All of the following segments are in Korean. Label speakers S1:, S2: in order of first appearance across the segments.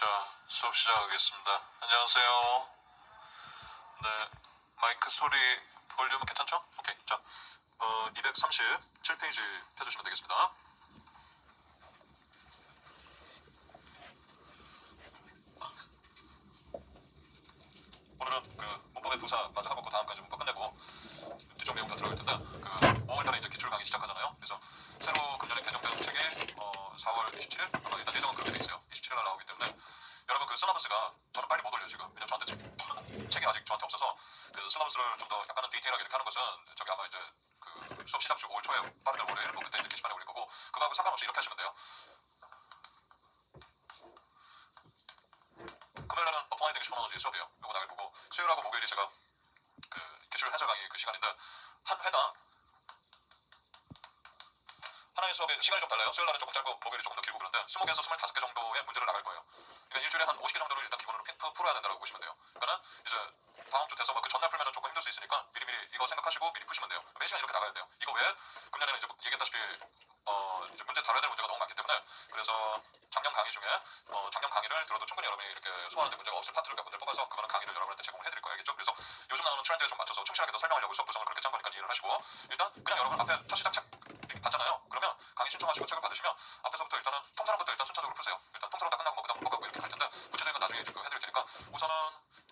S1: 자, 수업 시작하겠습니다. 안녕하세요. 네, 마이크 소리 볼륨 괜찮죠? 오케이. 자, 237페이지 펴주시면 되겠습니다. 오늘은 그 문법의 부사 마저 하고 그 다음까지 문법 끝내고 뒤쪽 내용 다 들어갈 텐데 그 5월달에 이제 기출 강의 시작하잖아요. 그래서 새로 금년에 개정된 책이 4월 27일 아마 일단 예정은 그렇게 돼 있어요. 27일 날 나오기 때문에 여러분 그 슬러버스가 저는 빨리 못 올려요 지금. 왜냐면 저한테 책이 아직 저한테 없어서 그 슬러버스를 좀 더 약간은 디테일하게 이렇게 하는 것은 저기 아마 이제 그 수업 시작 주 5월 초에 빠르면 올해 뭐 그때 이제 게시판에 올릴 거고 그거하고 상관없이 이렇게 하시면 돼요. 금요일에는 어플라이드 엑스포너지 수업이에요. 요거 나갈 거고 수요일하고 목요일이 제가 그 기출 해설 강의 그 시간인데 한 회당 하나의 수업의 시간이 좀 달라요. 수요일 날은 조금 짧고 목요일이 조금 더 길고 그런데 20개에서 25개 정도의 문제를 나갈 거예요. 그러니까 일주일에 한 50개 정도를 일단 기본으로 풀어야 된다고 보시면 돼요. 그러니까 이제 다음 주 돼서 그 전날 풀면 조금 힘들 수 있으니까 미리미리 이거 생각하시고 미리 푸시면 돼요. 매시간 이렇게 나가야 돼요. 이거 외에 금년에는 이제 얘기했다시피 이제 문제 다뤄야 될 문제가 너무 많기 때문에 그래서 작년 강의 중에 작년 강의를 들어도 충분히 여러분이 이렇게 소화하는 문제가 없을 파트를 몇 군데 뽑아서 그거는 강의를 여러분한테 제공을 해드릴 거예요. 알겠죠? 그래서 요즘 나오는 트렌드에 좀 맞춰서 충실하게 더 설명하려고 수업 구성을 그렇게 짠 거니까 이해를 하시고 일단 그냥 여러분 앞에 첫 시작 책 이렇게 봤잖아요. 그러면 강의 신청하시고 책을 받으시면 앞에서부터 일단은 통사람부터 일단 순차적으로 푸세요. 일단 통사람 다 끝나고 뭐 그다음 뽑아고 이렇게 갈 텐데 구체적인 건 나중에 이제 그거 해드릴 테니까 우선은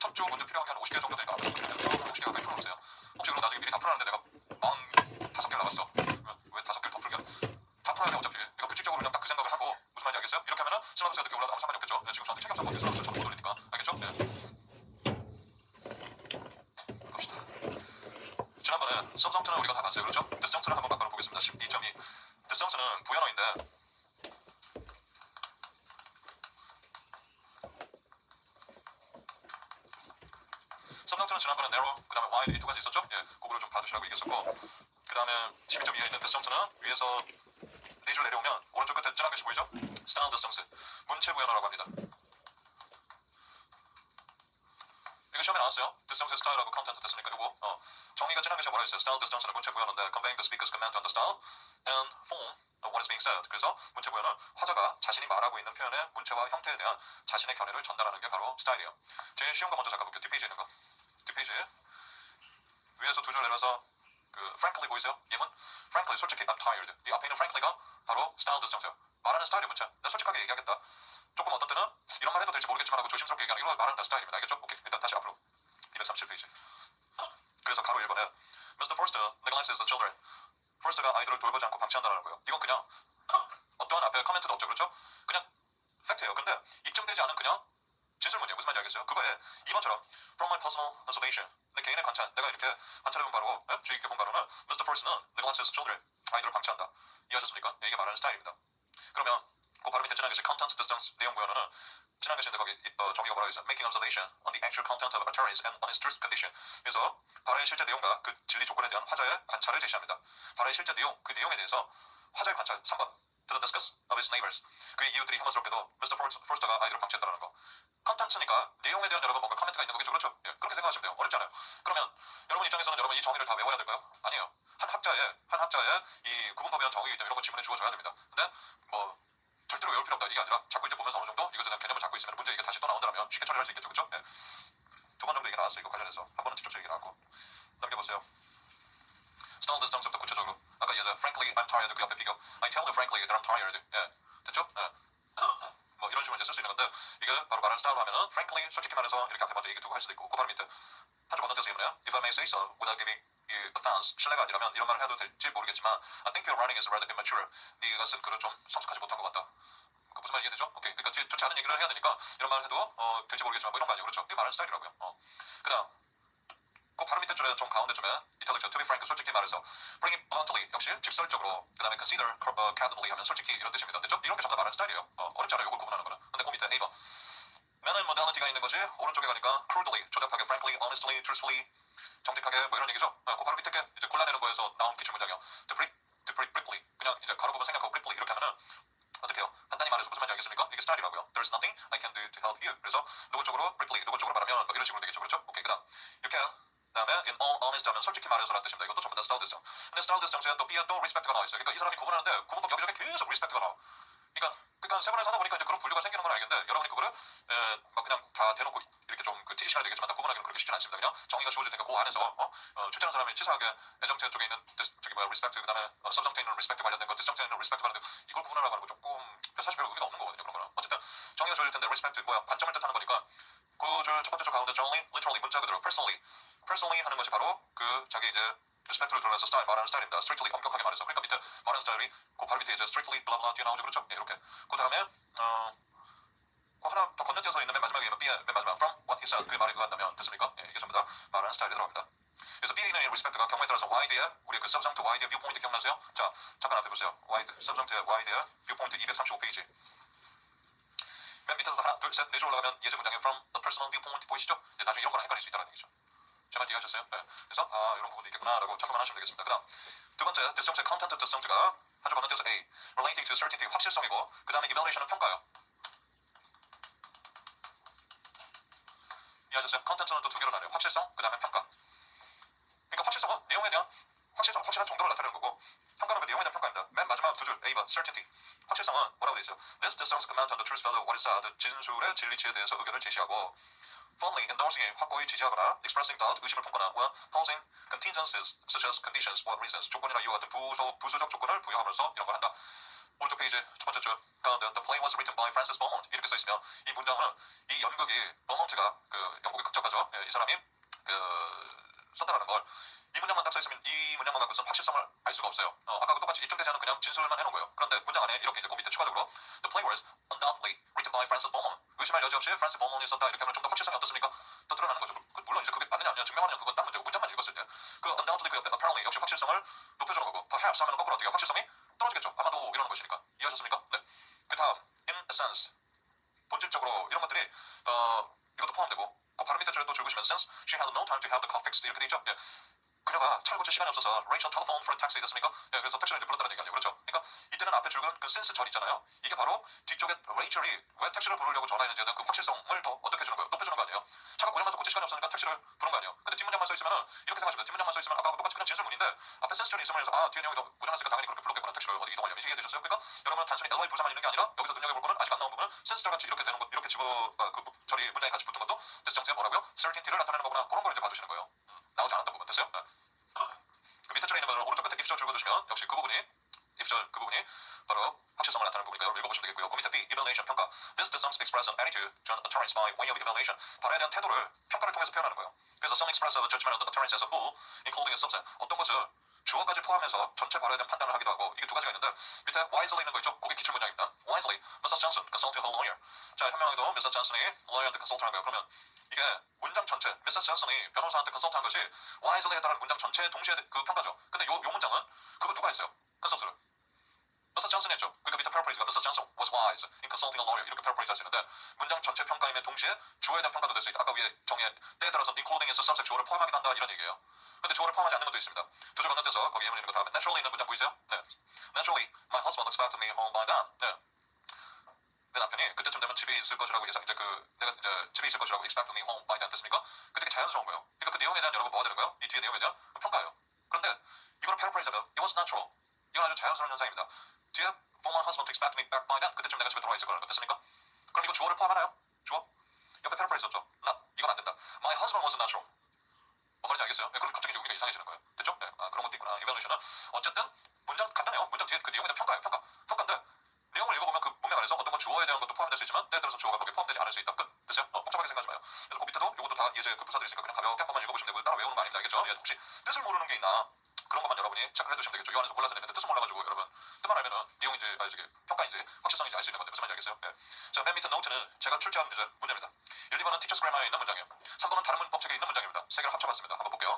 S1: 첫 주 문제 필요한 게 한 50개 정도 되니까 앞에서부터 그냥 50개 가까이 풀어놓으세요. 혹시 그럼 나중에 미리 다 풀었는데 내가 45개를 나갔어. 그러면 왜 5개를 더 풀게? 다 풀어야 돼 어차피. 이거 규칙적으로 그냥 딱 그 생각을 하고 무슨 말인지 알겠어요? 이렇게 하면은 슬라브스가 늦게 올라도 아무 상관이 없겠죠? 네, 지금 저한테 책임 없어서 슬라브스 저는 못 올리니까 알겠죠? 네. 갑시다. 지난번에 썸성트는 우리가 다 봤어요. 그렇죠? 디스정트를 한번 바꿔 보겠습니다. 12.2 디스정트는 부연어인데 썸성트는 지난번에 narrow 그 다음에 wide 이 두 가지 있었죠? 예, 그거를 좀 봐두시라고 얘기했었고 그 다음에 12.2에 있는 디스정트는 위에서 4줄 내려오면 오른쪽 끝에 진한 것이 보이죠? style distance 문체 부연어라고 합니다. 이거 시험에 나왔어요. distance style하고 content 됐으니까 이거 정의가 진한 것이 뭐라 했어요? style distance는 문체 부연어인데 conveying the speaker's command on the style and form of what is being said. 그래서 문체 부연은 화자가 자신이 말하고 있는 표현의 문체와 형태에 대한 자신의 견해를 전달하는 게 바로 스타일이에요. 제일 쉬운 거 먼저 잠깐 볼게요. 뒷페이지에 있는 거. 뒷페이지 위에서 두 줄 내려서 그 frankly 보이세요? 예문? frankly 솔직히 I'm tired. 이 앞에 있는 frankly가 바로 style distance예요. 말하는 스타일의 문체. 내가 솔직하게 얘기하겠다. 조금 어떤 때는 이런 말 해도 될지 모르겠지만 하고 조심스럽게 얘기하는 이걸 말하는 스타일입니다. 알겠죠? 오케이. 일단 다시 앞으로 237페이지. 그래서 가로 1번에 Mr. Forster neglects the children. 포스터가 아이들을 돌보지 않고 방치한다는 거예요. 이건 그냥 어떠한 앞에 커멘트도 없죠. 그렇죠? 그냥 팩트예요. 근데 입증되지 않은 그냥 진술문이에요. 무슨 말인지 알겠어요? 그거에 2번처럼 From my personal observation 내 개인의 관찰 내가 이렇게 관찰해본 바로 주의 깊게 본 바로는 Mr. Forster는 neglects the children 아이들을 방치한다. 이해하셨습니까? 이게 말하는 스타일입니다. 그러면 그 바로 밑에 지난 것이 content distance 내용 부여는 지난 것인데 거기 정의가 뭐라고 있어요? Making observation on the actual content of utterance and on its truth condition. 그래서 발언의 실제 내용과 그 진리 조건에 대한 화자의 관찰을 제시합니다. 발언의 실제 내용, 그 내용에 대해서 화자의 관찰 3번 to the disgust of his neighbors. 그의 이웃들이 혐오스럽게도 Mr. Forster가 아이들을 방치했다는 거. 컨텐츠니까 내용에 대한 여러분 뭔가 커멘트가 있는 거겠죠. 그렇죠? 예, 그렇게 생각하시면 돼요. 어렵지 않아요. 그러면 여러분 입장에서는 여러분 이 정의를 다 외워야 될까요? 아니에요. 한 학자의 이 구분법이란 정의이기 때문에 이런 거 지문에 주어줘야 됩니다. 근데 뭐 절대로 외울 필요 없다 이게 아니라 자꾸 이제 보면서 어느 정도 이것에 대한 개념을 잡고 있으면 문제 이게 다시 또 나온다면 쉽게 처리할 수 있겠죠. 그렇죠? 예. 두 번 정도 얘기 나왔어요. 이거 관련해서 한 번은 직접 얘기 나왔고 넘겨보세요. style distance부터 구체적으로 아까 얘기했죠. Frankly, I'm tired. 그 옆에 비교. I tell you frankly that I'm tired. 예. 됐죠? 예. 뭐 이런 식으로 이제 쓸 수 있는 건데 이게 바로 말하는 스타일로 하면은 frankly 솔직히 말해서 이렇게 앞에 먼저 얘기 두고 할 수도 있고 그 바로 밑에 한 줄 건너뛰어서 이거네요. If I may say so without giving you offense 실례가 아니라면 이런 말을 해도 될지 모르겠지만 I think your writing is rather immature. 네가 쓴 글은 좀 성숙하지 못한 것 같다. 그 무슨 말 이해되죠? 오케이. 그러니까 좋지 않은 얘기를 해야 되니까 이런 말을 해도 될지 모르겠지만 뭐 이런 거 아니에요. 그렇죠? 이게 말하는 스타일이라고요. 그다음 그 바로 밑에 줄에 좀 가운데쯤에 이탈리아 to be frank 솔직히 말해서 bring it bluntly 역시 직설적으로 그 다음에 consider candidly 하면 솔직히 이런 뜻입니다. 됐죠? 이런 게 전부 다 말하는 스타일이에요. 어렵지 않아요. 이걸 구분하는 거는. 근데 그 밑에 A번 맨은 modality가 있는 것이 오른쪽에 가니까 crudely 조잡하게 frankly honestly truthfully 정직하게 뭐 이런 얘기죠. 그 바로 밑에 게 이제 골라내는 거에서 나온 기출 문장이요. to briefly 그냥 이제 가로 부분 생각하고 briefly 이렇게 하면은 어떻게 해요? 간단히 말해서 무슨 말인지 알겠습니까? 이게 스타일이라고요. There's nothing I can do to help you. 그래서 누구 쪽으로 briefly 누구 쪽으로 말하면 뭐 이런 식으로 되겠죠. 그렇죠? 오케이. 그다음 you can 그다음에 in all honesty 하면 솔직히 말해서라는 뜻입니다. 이것도 전부 다 style distance. 근데 style distance에 또 B에 또 respect가 나와 있어요. 그러니까 이 사람이 구분하는데 구분법 여기저기 계속 respect가 나와. 그러니까 세번을 사다 보니까 이제 그런 분류가 생기는 건 알겠는데 여러분이 그거를 막 그냥 다 대놓고 이렇게 좀 그 TG 시간이 되겠지만 다 구분하기는 그렇게 쉽지는 않습니다. 그냥 정의가 주어질 테니까 그 안에서 출제하는 사람이 치사하게 애정체 쪽에 있는 저기 뭐야 respect 그다음에 subjunct에 있는 respect 관련된 거, disjunct에 있는 respect 관련된 거 이걸 구분하라고 하는 거 조금 사실 별 의미가 없는 거거든요. 그런 거는 어쨌든 정의가 주어질 텐데 respect 뭐야 관점을 뜻하는 거니까 그 첫 번째 줄 가운데 literally 문자 그대로 personally 하는 것이 바로 그 자기 이제 respect를 드러내서 스타일 말하는 스타일입니다. strictly 엄격하게 말해서 그러니까 밑에 말하는 스타일이 그 바로 밑에 이제 strictly blah blah 뒤에 나오죠. 그렇죠? 네, 이렇게 그 다음에 하나 더 건너뛰어서 있는 맨 마지막에 B의 맨 마지막 from what he said 그 말이 그거 한다면 됐습니까? 예, 이게 전부 다 말하는 스타일이 들어갑니다. 그래서 B에 있는 respect가 경우에 따라서 Y대의 우리 그 subject Y대의 viewpoint 기억나세요? 자 잠깐 앞에 보세요. subject Y대의 viewpoint 235페이지 맨 밑에서 하나 둘 셋 네 줄 올라가면 예제 문장에 from the personal viewpoint 보이시죠? 네, 나중에 이런 거랑 헷갈릴 수 있다는 얘기죠. 제가 이해하셨어요? 네. 그래서 이런 부분이 있겠구나라고 참고만 하시면 되겠습니다. 그다음 두 번째 disjunct의 content disjunct가 한 줄 건너뛰어서 A relating to certainty 확실성이고 그 다음에 evaluation은 평가요. 이해하셨어요? 컨텐츠는 또 두 개로 나뉘어요. 확실성, 그 다음에 평가. 그러니까 확실성은 내용에 대한 확실한 정도를 나타내는 거고 평가는 그 내용에 대한 평가입니다. 맨 마지막 두 줄 A번 certainty. 확실성은 뭐라고 되어 있어요? This discerns comment on the truth value of what is said. 진술의 진리치에 대해서 의견을 제시하고 firmly endorsing 확고히 지지하거나 expressing doubt 의심을 품거나 or posing contingencies such as conditions or reasons 조건이나 이유 같은 부수적 조건을 부여하면서 이런 걸 한다. 오른쪽 페이지 첫 번째 줄 가운데 The play was written by Francis Beaumont 이렇게 써 있으면 이 문장은 이 연극이 버몬트가 그 영국의 극작가죠. 이 사람이 그 썼다라는 걸 이 문장만 딱 써 있으면 이 문장만 갖고서는 확실성을 알 수가 없어요. 아까와 똑같이 입증되지 않은 그냥 진술만 해놓은 거예요. 그런데 문장 안에 이렇게 이제 그 밑에 추가적으로 The play was undoubtedly written by Francis Beaumont 의심할 여지 없이 프란시스 버몬이 썼다 이렇게 하면 좀 더 확실성이 어떻습니까? 더 드러나는 거죠. 물론 이제 그게 맞느냐 아니냐 증명하느냐 그건 딱 문제고 문장만 읽었을 때 그 undoubtedly 그 옆에 apparently 역시 확실성을 높여주는 거고 perhaps 하면 거꾸로 어떻게 확실성이 떨어지겠죠. 아마도 이러는 것이니까 이해하셨습니까? 네. 그 다음 in essence 본질적으로 이런 것들이 이것도 포함되고 그 바로 밑에 줄에 또 줄거시면 since she had no time to have the car fixed 이렇게 돼 있죠. 예. 그녀가 차를 고칠 시간이 없어서 Rachel telephoned for a taxi 됐습니까? 예, 그래서 택시를 이제 불렀다는 얘기 아니에요. 그렇죠? 그러니까 이때는 앞에 줄은 그 since 절 있잖아요. 이게 바로 뒤쪽에 레이첼이 왜 택시를 부르려고 전화했는지에 대한 그 확실성을 더 어떻게 해주는 거예요? 높여주는 거 아니에요? 차가 고장나서 고칠 시간이 없으니까 택시를 부른 거 아니에요? 근데 뒷문장만 써 있으면은 이렇게 생각하시면 뒷문장만 써 있으면 아까 똑같이 그냥 진술문인데 앞에 since 절이 있으면서 뒤에 내용이 더 고장났으니까 당연히 그렇게 불렀겠구나 택시를 어디 이동하려면 이게 되셨어요? 그러니까 여러분은 단순히 LY 부사만 있는 게 아니라 여기서 눈여겨볼 거는 아직 안 나온 부분은 since 절 같이 이렇게 되는 것 이렇게 그 절이 문장에 같이 붙은 것도 disjunct의 뭐라고요? certainty를 나타내는 거구나 그런 걸 이제 봐주시는 거예요. 나오지 않았던 부분 됐어요? 네. 그 밑에 줄에 있는 거는 오른쪽 끝에 if절 줄거두시면 역시 그 부분이 if절 그 부분이 바로 확실성을 나타내는 부분이니까 여러분 읽어보시면 되겠고요. 그 밑에 B evaluation 평가 This disjuncts express an attitude to an utterance by way of evaluation 발화에 대한 태도를 평가를 통해서 표현하는 거예요. 그래서 some express a judgment of the utterance as a whole including a subset 어떤 것을 주어까지 포함해서 전체 발화에 대한 판단을 하기도 하고 이게 두 가지가 있는데 밑에 wisely 있는 거 있죠? 그게 기출문장입니다. Wisely, Mrs. Johnson consulted her lawyer. 자 현명하게도 Mrs. Johnson이 lawyer한테 컨설트한 거예요. 그러면 이게 문장 전체 Mrs. Johnson이 변호사한테 컨설트한 것이 wisely 했다는 문장 전체에 동시에 그 평가죠. 근데 요 문장은 그거 누가 했어요? 컨설트를 Mrs. Johnson 했죠. 그러니까 밑에 paraphrase Mrs. Johnson was wise in consulting a lawyer 이렇게 paraphrase 할 수 있는데 문장 전체 평가임에 동시에 주어에 대한 평가도 될 수 있다. 아까 위에 정의 때에 따라서 including에서 subject 주어를 포함하기도 한다 이런 얘기예요. 근데 주어를 포함하지 않는 것도 있습니다. 두 줄 건너뛰어서 거기 예문 있는 거 다음에 naturally 있는 문장 보이세요? 네. Naturally, my husband expected me home by then. 네. 내 남편이 그때쯤 되면 집에 있을 것이라고 예상 이제 내가 이제 집에 있을 것이라고 expected me home by then 됐습니까? 그게 되게 자연스러운 거예요. 그러니까 그 내용에 대한 여러분 뭐가 되는 거예요? 이 뒤에 내용에 대한 평가예요. 그런데 이걸 paraphrase 하면 it was natural. 이건 아주 자연스러운 현상입니다. 뒤에 for my husband to expect me back by then 그때쯤 내가 집에 돌아와 있을 거라는 거 됐습니까? 그럼 이거 주어를 포함하나요? 주어? 옆에 paraphrase 썼죠. 이건 안 된다. My husband was natural. 뭔 말인지 알겠어요? 그럼 갑자기 여기가 이상해지는 거예요. 됐죠? 네. 그런 것도 있구나. evaluation은 어쨌든 문장 간단해요. 문장 뒤에 그 내용에 대한 평가예요. 평가인데 내용을 읽어보면 그 문맥 안에서 어떤 건 주어에 대한 것도 포함될 수 있지만 때에 따라서 주어가 거기에 포함되지 않을 수 있다. 끝. 됐어요? 복잡하게 생각하지 마요. 그래서 그 밑에도 이것도 다 예제 그 부사들이 있으니까 그냥 가볍게 한 번만 읽어보시면 되고 따라 외우는 거 아닙니다. 알겠죠? 예, 혹시 뜻을 모르는 게 있나 그런 것만 여러분이 체크를 해두시면 되겠죠. 이 안에서 골라서 내는데 뜻을 몰라가지고 여러분 뜻만 알면은 내용인지 평가인지 확실성인지 알 수 있는 건데 무슨 말인지 알겠어요? 예. 자, 맨 밑에 노트는 제가 출제한 이제 문제입니다. 1, 2번은 Teacher's Grammar에 있는 문장이에요. 3번은 다른 문법책에 있는 문장입니다. 세 개를 합쳐봤습니다. 한번 볼게요.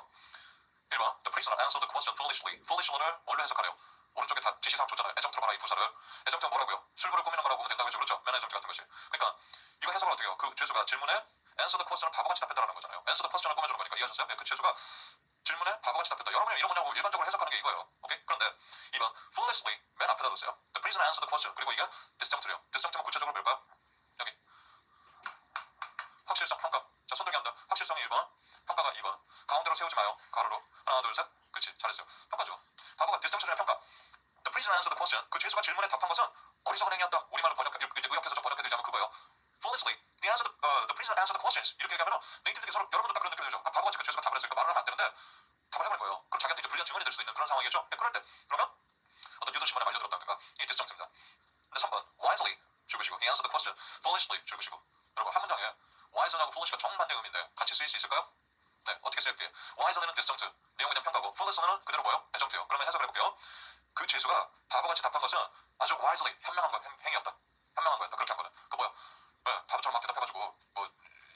S1: 1번 The prisoner answered the question foolishly. foolishly를 뭘로 해석하래요? 오른쪽에 다 지시사항 줬잖아요. 애정 들어봐라 이 부사를. 애정자 뭐라고요? 술부를 꾸미는 거라고 보면 된다고 했죠. 그렇죠? 면허정지 같은 것이. 그러니까 이거 해석을 어떻게 해요? 그 죄수가 질문에 answer the question을 바보같이 답했다라는 거잖아요. answer the question을 꾸며주는 거니까 이해하셨어요? 네, 그 죄수가 질문에 바보같이 답했다. 여러분이 이런 문장을 일반적으로 해석하는 게 이거예요. 오케이? 그런데 2번 foolishly 맨 앞에다 뒀어요. The prisoner answered the question. 그리고 이게 disjunct래요. disjunct면 구체적으로 뭘까요? 여기 확실성 평가. 자, 손들기 한다. 확실성이 1번, 평가가 2번. 가운데로 세우지 마요. 가로로. 하나, 둘, 셋. 그렇지. 잘했어요. 평가죠. 바보가 disjunction의 평가. The prisoner answered the question. 그 죄수가 질문에 답한 것은 어리석은 행위였다. 그러면 어떤 유도신문에 말려들었다든가 이 디스정트입니다. 근데 3번 wisely 줄것이고 he answered the question foolishly 줄것이고. 여러분 한 문장에 wisely하고 foolish가 정반대 의미인데 같이 쓰일 수 있을까요? 네, 어떻게 쓰일게요? wisely는 디스정트 내용에 대한 평가고 foolish는 그대로 뭐요? 애정트요. 그러면 해석을 해볼게요. 그 죄수가 바보같이 답한 것은 아주 wisely 현명한 행위였다. 현명한 거였다. 그렇게 한 거는. 그 뭐야? 네, 바보처럼 막 대답해가지고 뭐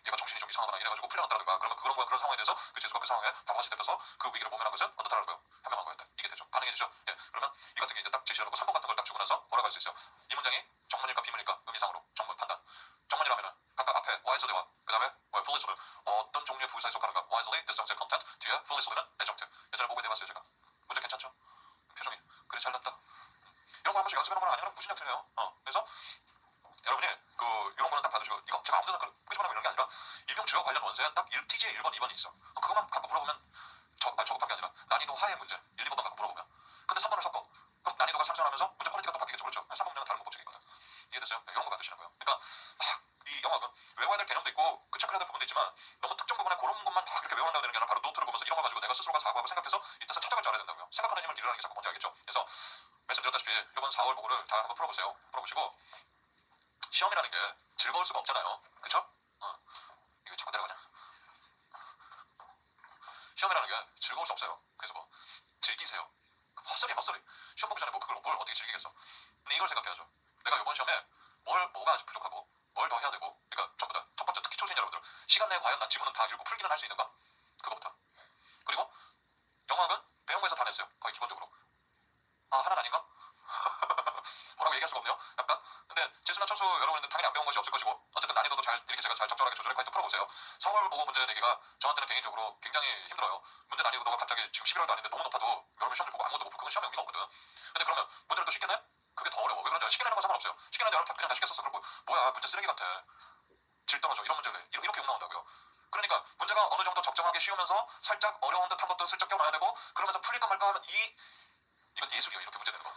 S1: 얘가 정신이 좀 이상하거나 이래가지고 풀려났다든가 그러면 그런 거야. 그런 상황에 대해서 그 죄수가 그 상황에 바보같이 대답해서 그 위기를 모면한 것은 어떻다라고요? 현명한 거였다. 이게 되죠. 가능해지죠? 예. 그러면 이 같은 게 이제 딱 제시해놓고 3번 같은 걸 딱 주고 나서 뭐라고 할 수 있어요? 이 문장이 정문일까 비문일까 의미상으로 정문 판단. 정문이라면은 각각 앞에 wisely와 그 다음에 foolish는 어떤 종류의 부사에 속하는가? wisely, disjunctive content 뒤에 foolish는 adjunct. 예전에 보고 해봤어요 제가. 문제 괜찮죠? 표정이 그래 잘났다. 이런 거 한 번씩 연습해놓은 건 아니면 무슨 약틀이에요. 그래서 여러분이 이런 거는 딱 받으시고 이거 제가 아무데나 끄집어내고 이런 게 아니라 임용주어 관련 원서에 딱 TG에 1번, 2번이 있어. 그것만 갖고 물어보면 저것밖에 아니라 난이도 하의 문제 1, 2번만 갖고 물어보면. 근데 3번을 섞어. 그럼 난이도가 상승하면서 문제 퀄리티가 또 바뀌겠죠. 그렇죠? 3번 문제는 다른 법칙이거든. 이해됐어요? 네, 이런 거 받으시는 거예요. 그러니까 이 영어는 외워야 될 개념도 있고 그 체크해야 될 부분도 있지만 너무 특정 부분에 그런 것만 막 이렇게 외워낸다고 되는 게 아니라 바로 노트를 보면서 이런 거 가지고 내가 스스로가 사고하고 생각해서 이 뜻을 찾아갈 줄 알아야 된다고요. 생각하는 힘을 기르라는 게 자꾸 뭔지 알겠죠? 그래서 말씀드렸다시피 이번 4월 보고를 다 한번 풀어보세요. 풀어보시고 시험이라는 게 즐거울 수가 없잖아요. 그쵸? 이거 자꾸 따라가냐? 시험이라는 게 즐거울 수 없어요. 그래서 뭐 즐기세요. 헛소리. 시험 보기 전에 뭐 그걸 뭘 어떻게 즐기겠어? 근데 이걸 생각해야죠. 내가 이번 시험에 뭐가 아직 부족하고 뭘 더 해야 되고, 그러니까 전부 다 첫 번째 특히 초신 여러분들 시간 내에 과연 난 지문은 다 읽고 풀기는 할 수 있는가? 그거부터. 그리고 영어학은 배운 거에서 다 냈어요. 거의 기본적으로. 하나는 아닌가? 뭐라고 얘기할 수가 없네요. 약간. 근데 재수나 철수 여러분은 당연히 안 배운 것이 없을 것이고 어쨌든 난이도도 잘 이렇게 제가 잘 적절하게 조절해 하여튼 풀어보세요. 4월 보고 문제 내기가 저한테는 개인적으로 굉장히 힘들어요. 문제 난이도가 갑자기 지금 11월도 아닌데 너무 높아도 여러분 시험을 보고 아무것도 못 풀고 그건 시험에 의미가 없거든. 근데 그러면 문제를 또 쉽게 내? 그게 더 어려워. 왜 그런지 쉽게 내는 건 상관없어요. 쉽게 내는 여러분 그냥 다 쉽게 썼어. 그럼 뭐야 문제 쓰레기 같아. 질 떨어져. 이런 문제를 내. 이렇게 욕 나온다고요. 그러니까 문제가 어느 정도 적정하게 쉬우면서 살짝 어려운 듯한 것도 슬쩍 껴놔야 되고 그러면서 풀릴까 말까 하면 이건 예술이에요. 이렇게 문제 내는 거.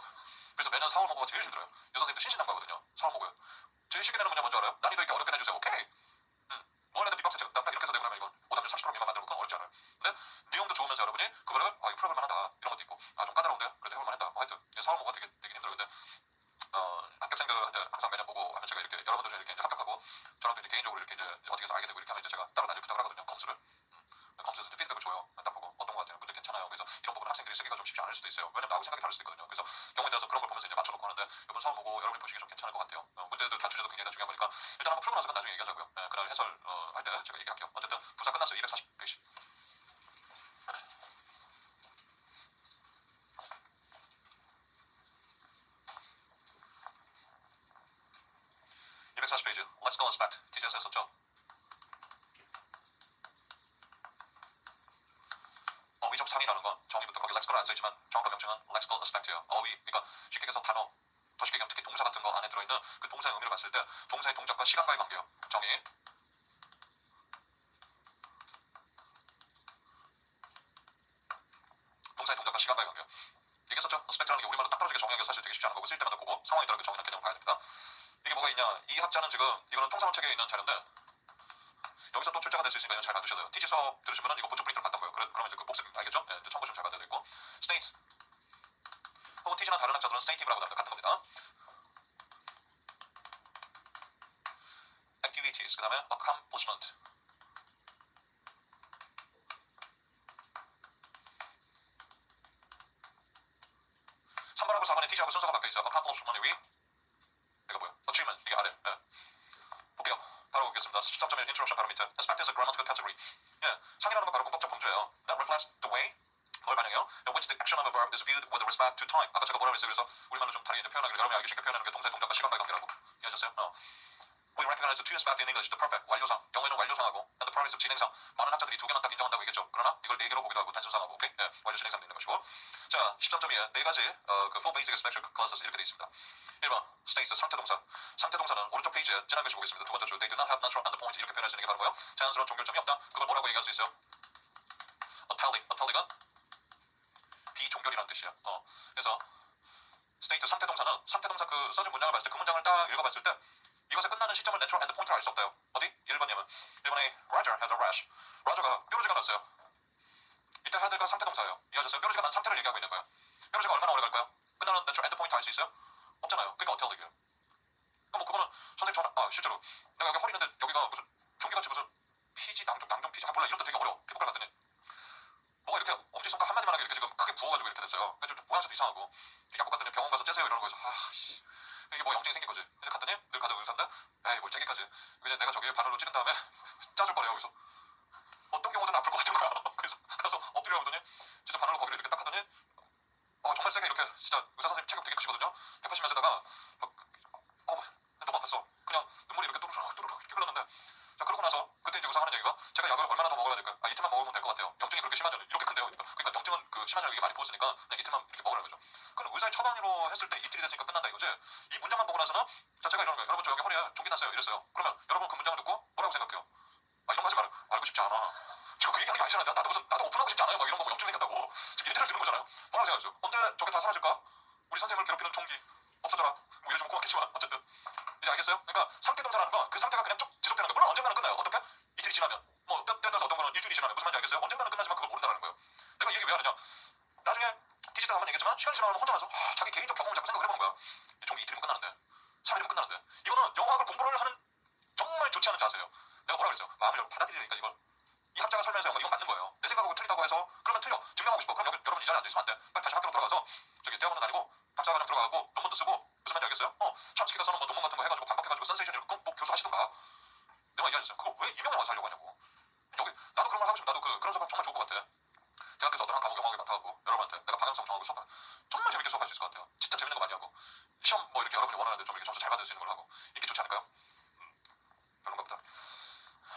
S1: 그래서 매년 4월 모고가 제일 힘들어요. 여선생님도 신신당부하거든요. 4월 모고요. 제일 쉽게 내는 문제 뭔지 알아요? 난이도 있게 어렵게 내주세요. 오케이. 뭘 해도 빅박스 제가 딱 이렇게 해서 내고 나면 이건 오답률 30% 미만 만들고 그건 어렵지 않아요. 근데 내용도 좋으면서 여러분이 그거를 이거 풀어볼 만하다 이런 것도 있고 좀 까다로운데 그래도 해볼 만했다. 하여튼 4월 모고가 되게 힘들어요. 근데 합격생들한테 항상 매년 보고 하면 제가 이렇게 여러분들이 이렇게 이제 합격하고 저랑도 이제 개인적으로 이렇게 이제 어떻게 해서 알게 되고 이렇게 하면 이제 제가 따로 나중에 부탁을 하거든요. 검수를. 검수에서 이제 피드백을 줘요. 딱 보고 어떤 것 같아요. 문제 괜찮아요. 그래서 이런 부분 학생들이 쓰기가 좀 쉽지 않을 수도 있어요. 왜냐면 나하고 생각이 다를 수도 있거든요. 그래서 경우에 따라서 그런 걸 보면서 이제 맞춰놓고 하는데 이번 사업 보고 여러분이 보시기 좀 괜찮을 것 같아요. 문제들 다 주제도 굉장히 다 중요한 거니까 일단 한번 풀고 나서 나중에 얘기하자고요. 그날 해설 할 때 제가 얘기할게요. 어쨌든 부사 끝났어요. 240 페이지. 240페이지. Let's go inspect. TG에서 했었죠. 어휘적 상이라는 건 정의부터 거기 Let's go는 안 써있지만 정확한 명칭은 Let's go inspect예요. 어휘, 그러니까 쉽게 얘기해서 단어, 더 쉽게 얘기하면 특히 동사 같은 거 안에 들어있는 그 동사의 의미를 봤을 때 동사의 동작과 시간과의 관계예요. 정의. 동사의 동작과 시간과의 관계. 얘기했었죠? inspect라는 게 우리말로 딱 떨어지게 정의하기가 사실 되게 쉽지 않은 거고 쓸 때마다 보고 상황에 따라 그 정의는 개념을 봐야 됩니다. 이게 뭐가 있냐? 이 학자는 지금 이거는 통상원 책에 있는 자료인데 여기서 또 출제가 될 수 있으니까 이건 잘 봐두셔야 돼요. TG 수업 들으시면 이거 보충 프린트를 받던 거예요. 그러면 이제 그 복습 알겠죠? 예, 참고 좀 잘 받아야 되고 states 혹은 TG나 다른 학자들은 stative라고 합니다. 같은 겁니다. activities 그 다음에 accomplishment 3번하고 4번에 TG하고 순서가 바뀌어있어요. accomplishment이 위 이거 뭐야? achievement 이게 아래. 볼게요. 바로 보겠습니다. 13.1 introduction 바로 밑에 inspect is a grammatical category. 상이라는 건 바로 문법적 범주예요. That reflects the way 뭘 반영해요? In which the action of a verb is viewed with respect to time. 아까 제가 뭐라고 했어요? 그래서 우리말로 좀 다르게 표현하기를 여러분이 알기 쉽게 표현하는 게 동사의 동작과 시간과의 관계라고 이해하셨어요? We recognize the two aspects in English, the perfect 완료상, 영어에는 완료상하고 and the progressive 진행상. 많은 학자들이 두 개만 딱 인정한다고 얘기했죠. 그러나 이걸 네 개로 보기도 하고 단순상하고 오케이? 완료 진행상도 있는 것이고. 자, 13.2에 네 가지 그 four basic special classes 이렇게 돼 있습니다. 1번 states 상태동사. 상태동사는 오른쪽 페이지에 지난 것이 보겠습니다. 두 번째 줄 they do not have natural endpoint 이렇게 표현할 수 있는 게 바로 뭐예요? 자연스러운 종결점이 없다. 그걸 뭐라고 얘기할 수 있어요? a tally가 비종결이라는 뜻이에요. 그래서 state 상태동사는 상태동사 그 써진 문장을 봤을 때 그 문장을 딱 읽어봤을 때 이것에 끝나는 시점을 natural endpoint를 알 수 없다요. 어디? 1번이면 1번에 Roger had a rash. Roger가 뾰루지가 났어요. 이때 had가 상태 동사예요. 이해하셨어요? 뾰루지가 난 상태를 얘기하고 있는 거예요. 뾰루지가 얼마나 오래 갈까요? 끝나는 natural endpoint 알 수 있어요? 없잖아요. 그러니까 어떻게 얘기해요? 뭐 그거는 선생님 저는 실제로 내가 여기 허리 있는데 여기가 무슨 종기같이 무슨 피지 낭종 피지 몰라 이런데 되게 어려워. 피부과 갔더니 뭐가 이렇게 엄지손가락 한마디만 하게 이렇게 지금 크게 부어가지고 이렇게 됐어요. 그래서 좀 모양새도 이상하고 약국 갔더니 병원 가서 째세요 이러는 거죠. 아씨 이게 뭐 영증이 생긴 거지. 이제 갔더니 늘 가던 의사인데 에이 뭘 째기까지 이제 내가 저기 바늘로 찌른 다음에 짜줄 거래요. 그래서 어떤 경우든 아플 것 같은 거야. 그래서 가서 엎드려 보더니 진짜 바늘로 거기를 이렇게 딱 하더니 정말 세게 이렇게 진짜 의사 선생님 체격 되게 크시거든요. 180m에다가 막 너무 아팠어. 그냥 눈물이 이렇게 또르륵 이렇게 흘렀는데 자 그러고 나서 그때 이제 의사가 하는 얘기가 제가 약을 얼마나 더 먹어야 될까요? 이틀만 먹으면 될 것 같아요. 영증이 그렇게 심하잖아요. 이렇게 큰데요. 그러니까 영증은 그 심하잖아요. 이게 많이 부었으니까 그냥 이틀만 이렇게 먹으라는 거죠. 그럼 의사의 처방으로 했을 때 이틀이 됐으니까 끝난다 이거지. 이 문장만 보고 나서는 자 제가 이러는 거예요. 여러분 저 여기 허리에 종기 났어요. 이랬어요. 그러면 여러분 그 문장을 듣고 뭐라고 생각해요? 이런 거 하지 알고 싶지 않아. 저 그 얘기하는 게 아니잖아요. 나도 오픈하고 싶지 않아요. 막 이런 거 뭐 영증 생겼다고. 지금 예제를 드는 거잖아요. 뭐라고 생각하세요? 언제 저게 다 사라질까? 우리 선생님을 괴롭히는 종기 없어져라. 뭐 요즘 고맙겠지만 어쨌든 이제 알겠어요? 그러니까 상태 동사라는 건 그 상태가 그냥 쭉 지속되는 거. 물론 언젠가는 끝나요. 어떻게? 이틀이 지나면 뭐 때따라서 어떤 거는 일주일이 지나면 무슨 말인지 알겠어요? 언젠가는 끝나지만 그걸 모른다는 거예요. 내가 이 얘기 왜 하느냐? 나중에 디지털 한번 얘기했지만 시간이 지나면 혼자 나서 자기 개인적 경험을 자꾸 생각을 해보는 거야. 종기 이틀이면 끝나는데 3일이면 끝나는데 이거는 영어학을 공부를 하는 정말 좋지 않은 자세예요. 내가 뭐라 그랬어요? 마음을 받아들이니까 이걸 이 학자가 설명해서 이건 맞는 거예요. 내 생각하고 틀리다고 해서 그러면 틀려. 증명하고 싶어. 그럼 여러분 이 자리에 앉아있으면 안 돼. 빨리 다시 학교로 들어가서 저기 대학원도 다니고 박사과정 들어가고 논문도 쓰고 무슨 말인지 알겠어요? 첨스키 가서는 뭐 논문 같은 거 해가지고 반박해가지고 센세이션 이렇게 꼭 교수 하시던가. 내가 얘기하셨어요. 그거 왜 이명에 와서 하려고 하냐고. 여기 나도 그런 걸 하고 싶어. 나도 그런 수업 정말 좋을 것 같아. 대학교에서 어떤 한 과목 영어학을 맡아가고 여러분한테 내가 방향성 정하고 수업하는 정말 재밌게 수업할 수 있을 것 같아요. 진짜 재밌는 거 많이 하고 시험 뭐 이렇게 여러분이 원하는데 좀 이렇게 점수 잘 받을 수 있는 걸 하고 이게 좋지 않을까요? 그런가 보다.